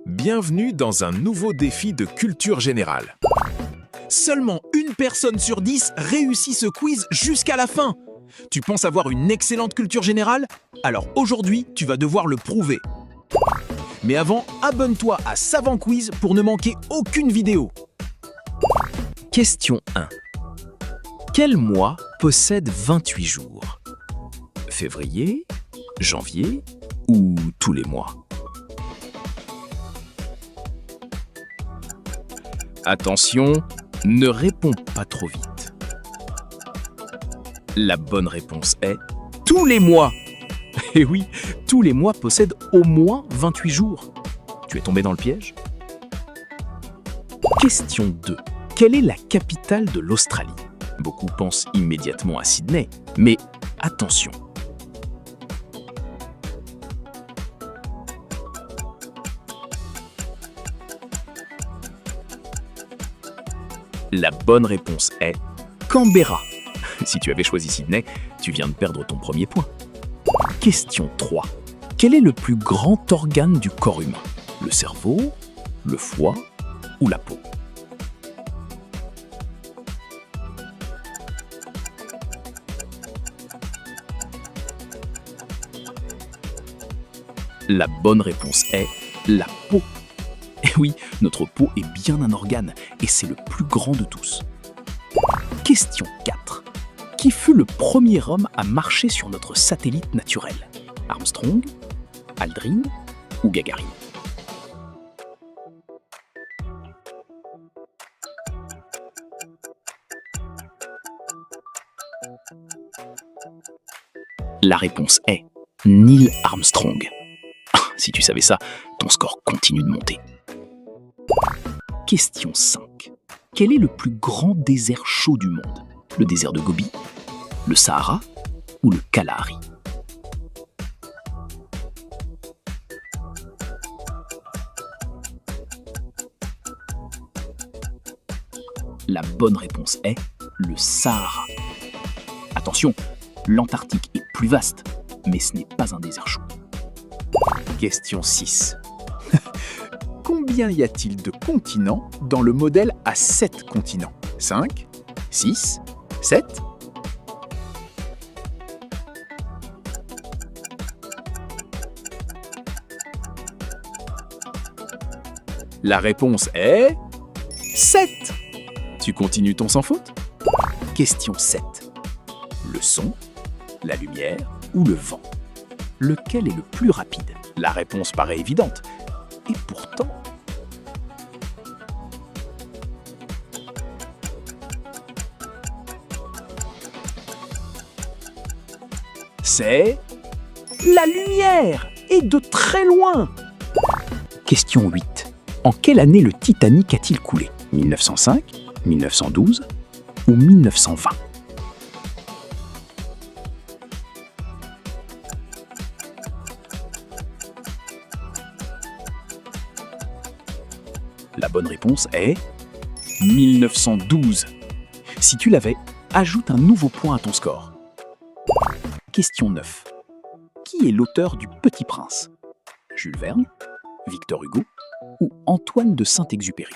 Bienvenue dans un nouveau défi de culture générale. Seulement une personne sur 10 réussit ce quiz jusqu'à la fin. Tu penses avoir une excellente culture générale? Alors aujourd'hui, tu vas devoir le prouver. Mais avant, abonne-toi à Savant Quiz pour ne manquer aucune vidéo. Question 1. Quel mois possède 28 jours? Février, janvier ou tous les mois? Attention, ne réponds pas trop vite. La bonne réponse est tous les mois. Et oui, tous les mois possèdent au moins 28 jours. Tu es tombé dans le piège? Question 2. Quelle est la capitale de l'Australie? Beaucoup pensent immédiatement à Sydney, mais attention. La bonne réponse est Canberra. Si tu avais choisi Sydney, tu viens de perdre ton premier point. Question 3. Quel est le plus grand organe du corps humain? Le cerveau, le foie ou la peau? La bonne réponse est la peau. Et oui, notre peau est bien un organe et c'est le plus grand de tous. Question 4. Qui fut le premier homme à marcher sur notre satellite naturel? Armstrong, Aldrin ou Gagarine? La réponse est Neil Armstrong. Si tu savais ça, ton score continue de monter. Question 5. Quel est le plus grand désert chaud du monde? Le désert de Gobi, le Sahara ou le Kalahari? La bonne réponse est le Sahara. Attention, l'Antarctique est plus vaste, mais ce n'est pas un désert chaud. Question 6. Combien y a-t-il de continents dans le modèle à 7 continents? 5, 6, 7? La réponse est 7. Tu continues ton sans faute? Question 7. Le son, la lumière ou le vent? Lequel est le plus rapide? La réponse paraît évidente. Et pourtant... c'est la lumière, et de très loin. Question 8. En quelle année le Titanic a-t-il coulé? 1905, 1912 ou 1920? La bonne réponse est 1912. Si tu l'avais, ajoute un nouveau point à ton score. Question 9. Qui est l'auteur du Petit Prince? Jules Verne, Victor Hugo ou Antoine de Saint-Exupéry?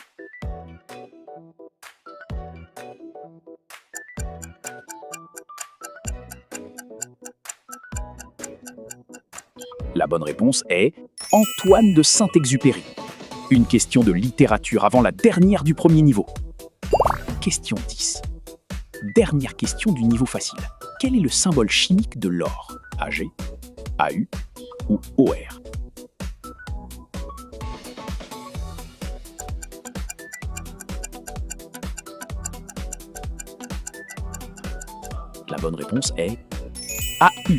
La bonne réponse est Antoine de Saint-Exupéry. Une question de littérature avant la dernière du premier niveau. Question 10. Dernière question du niveau facile. Quel est le symbole chimique de l'or? Ag, AU ou OR? La bonne réponse est AU.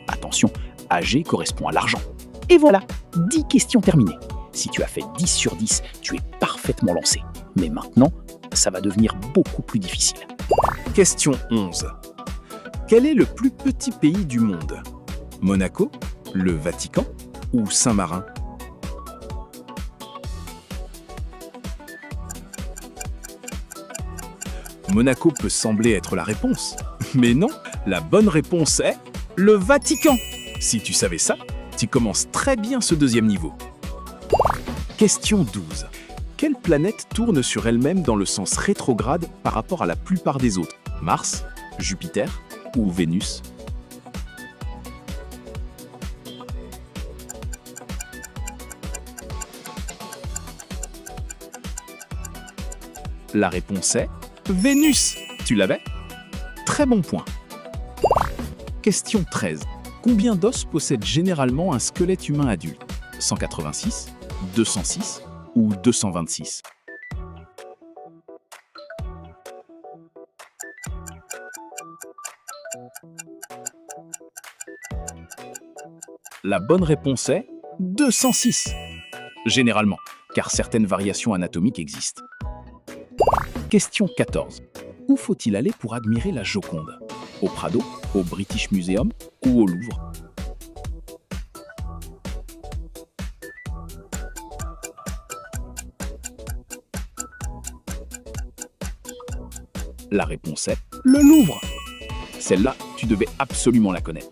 Attention, Ag correspond à l'argent. Et voilà, 10 questions terminées. Si tu as fait 10 sur 10, tu es parfaitement lancé. Mais maintenant, ça va devenir beaucoup plus difficile. Question 11. Quel est le plus petit pays du monde? Monaco, le Vatican ou Saint-Marin? Monaco peut sembler être la réponse, mais non, la bonne réponse est le Vatican. Si tu savais ça, tu commences très bien ce deuxième niveau. Question 12. Quelle planète tourne sur elle-même dans le sens rétrograde par rapport à la plupart des autres? Mars, Jupiter ou Vénus? La réponse est Vénus. Tu l'avais? Très bon point. Question 13. Combien d'os possède généralement un squelette humain adulte? 186, 206 ou 226? La bonne réponse est 206. Généralement, car certaines variations anatomiques existent. Question 14. Où faut-il aller pour admirer la Joconde? Au Prado, au British Museum ou au Louvre? La réponse est le Louvre. Celle-là, tu devais absolument la connaître.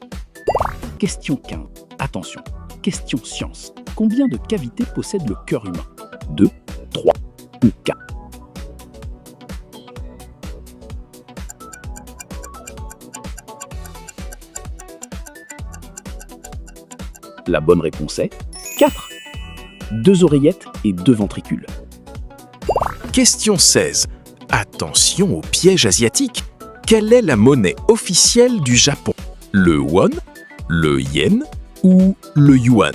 Question 15. Attention, question science. Combien de cavités possède le cœur humain? 2, 3 ou 4? La bonne réponse est 4. 2 oreillettes et 2 ventricules. Question 16. Attention au piège asiatique. Quelle est la monnaie officielle du Japon? Le won, le yen ou le yuan?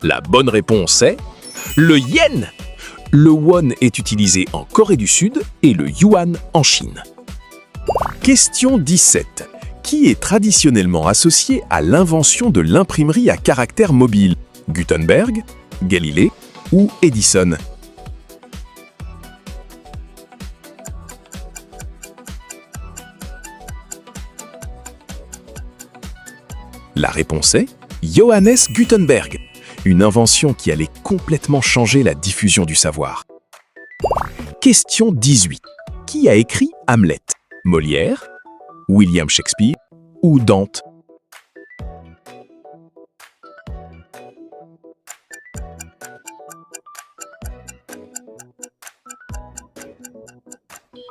La bonne réponse est le yen. Le won est utilisé en Corée du Sud et le yuan en Chine. Question 17. Qui est traditionnellement associé à l'invention de l'imprimerie à caractère mobile? Gutenberg, Galilée ou Edison? La réponse est Johannes Gutenberg, une invention qui allait complètement changer la diffusion du savoir. Question 18. Qui a écrit Hamlet? Molière, William Shakespeare ou Dante?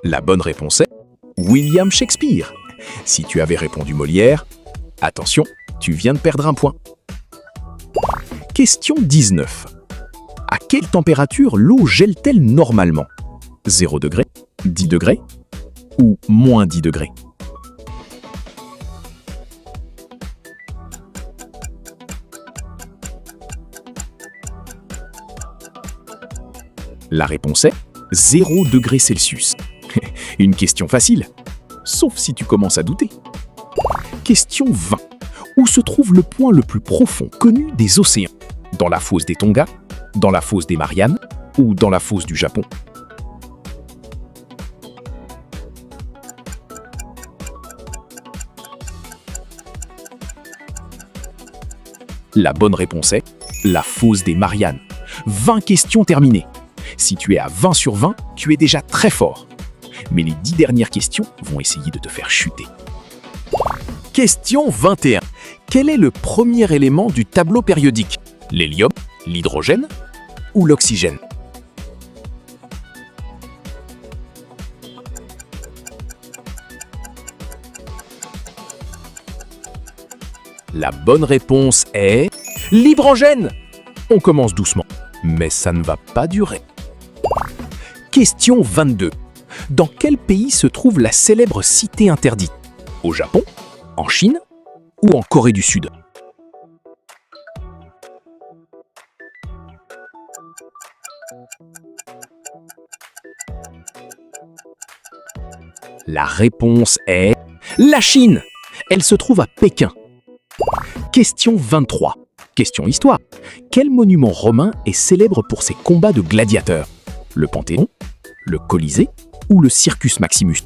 La bonne réponse est William Shakespeare. Si tu avais répondu Molière, attention, tu viens de perdre un point. Question 19. À quelle température l'eau gèle-t-elle normalement? 0 degré, 10 degrés ou moins 10 degrés? La réponse est 0 degré Celsius. Une question facile, sauf si tu commences à douter. Question 20. Où se trouve le point le plus profond connu des océans? Dans la fosse des Tonga, dans la fosse des Mariannes ou dans la fosse du Japon? La bonne réponse est la fosse des Mariannes. 20 questions terminées. Si tu es à 20 sur 20, tu es déjà très fort. Mais les 10 dernières questions vont essayer de te faire chuter. Question 21. Quel est le premier élément du tableau périodique? L'hélium, l'hydrogène ou l'oxygène? La bonne réponse est l'hydrogène. On commence doucement, mais ça ne va pas durer. Question 22. Dans quel pays se trouve la célèbre cité interdite? Au Japon, en Chine ou en Corée du Sud? La réponse est la Chine. Elle se trouve à Pékin. Question 23. Question histoire. Quel monument romain est célèbre pour ses combats de gladiateurs? Le Panthéon, le Colisée ou le Circus Maximus?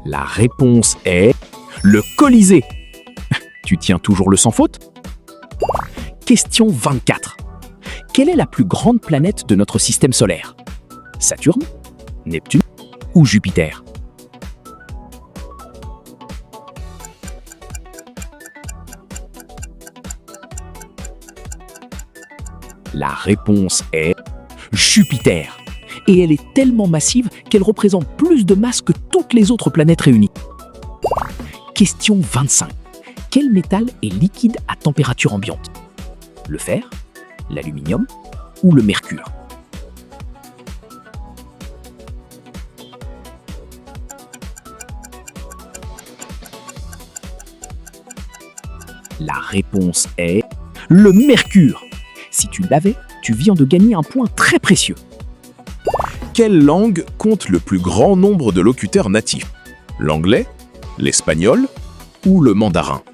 La réponse est le Colisée. Tu tiens toujours le sans faute? Question 24. Quelle est la plus grande planète de notre système solaire? Saturne, Neptune ou Jupiter? La réponse est Jupiter. Et elle est tellement massive qu'elle représente plus de masse que toutes les autres planètes réunies. Question 25. Quel métal est liquide à température ambiante? Le fer, l'aluminium ou le mercure? La réponse est le mercure. Si tu l'avais, tu viens de gagner un point très précieux. Quelle langue compte le plus grand nombre de locuteurs natifs? L'anglais, l'espagnol ou le mandarin?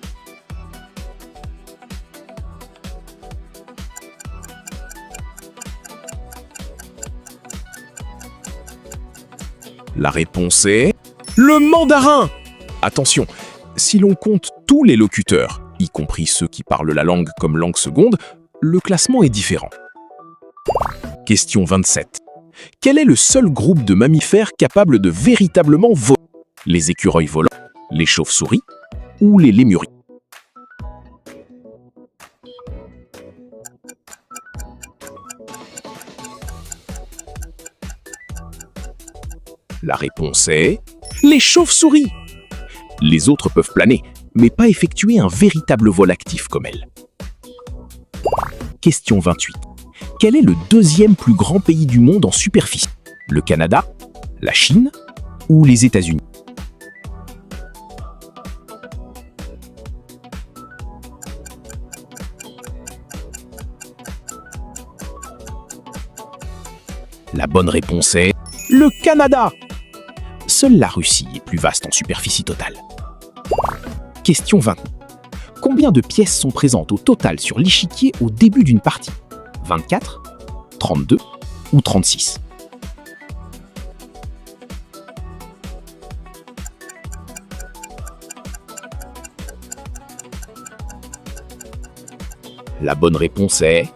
La réponse est le mandarin. Attention, si l'on compte tous les locuteurs, y compris ceux qui parlent la langue comme langue seconde, le classement est différent. Question 27. Quel est le seul groupe de mammifères capable de véritablement voler? Les écureuils volants, les chauves-souris ou les lémuries? La réponse est les chauves-souris. Les autres peuvent planer, mais pas effectuer un véritable vol actif comme elles. Question 28. Quel est le deuxième plus grand pays du monde en superficie? Le Canada, la Chine ou les États-Unis? La bonne réponse est le Canada. Seule la Russie est plus vaste en superficie totale. Question 29. Combien de pièces sont présentes au total sur l'échiquier au début d'une partie? 24, 32 ou 36? La bonne réponse est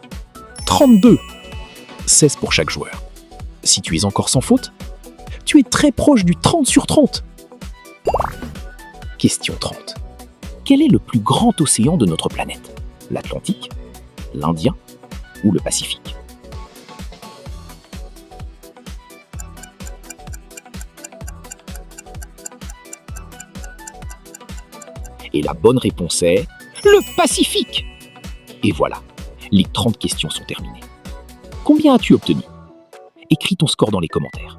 32. 16 pour chaque joueur. Si tu es encore sans faute, tu es très proche du 30 sur 30. Question 30. Quel est le plus grand océan de notre planète? L'Atlantique, l'Indien ou le Pacifique? Et la bonne réponse est le Pacifique. Et voilà, les 30 questions sont terminées. Combien as-tu obtenu? Écris ton score dans les commentaires.